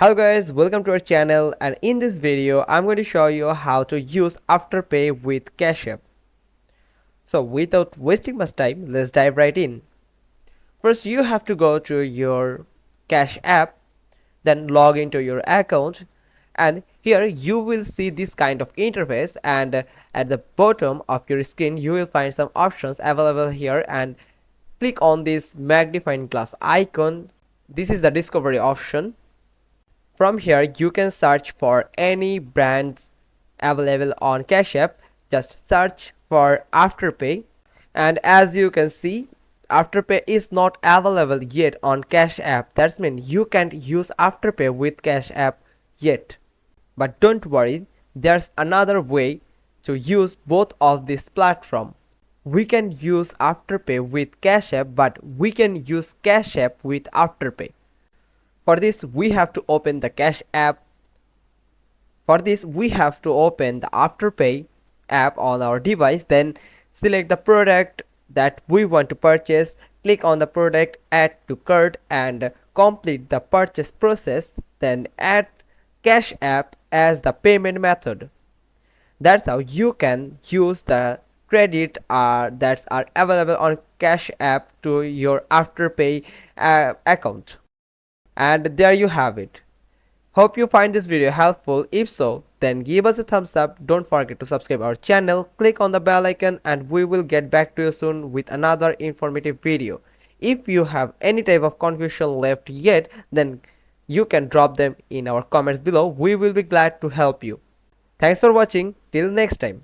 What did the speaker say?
Hello guys, welcome to our channel, and in this video I'm going to show you how to use Afterpay with Cash App. So without wasting much time, let's dive right in. First you have to go to your Cash App, then log into your account, and here you will see this kind of interface, and at the bottom of your screen you will find some options available here, and click on this magnifying glass icon. This is the discovery option. From here you can search for any brands available on Cash App. Just search for Afterpay, and as you can see, Afterpay is not available yet on Cash App. That means you can't use Afterpay with Cash App yet. But don't worry, there's another way to use both of this platform. We can use Afterpay with Cash App, but we can use Cash App with Afterpay. For this we have to open the Cash App. For this we have to open the Afterpay app on our device, then select the product that we want to purchase, click on the product, add to cart, and complete the purchase process, then add Cash App as the payment method. That's how you can use the credit that are available on Cash App to your Afterpay account. And there you have it. Hope you find this video helpful. If so, then give us a thumbs up. Don't forget to subscribe our channel, click on the bell icon, and we will get back to you soon with another informative video. If you have any type of confusion left yet, then you can drop them in our comments below. We will be glad to help you. Thanks for watching. Till next time.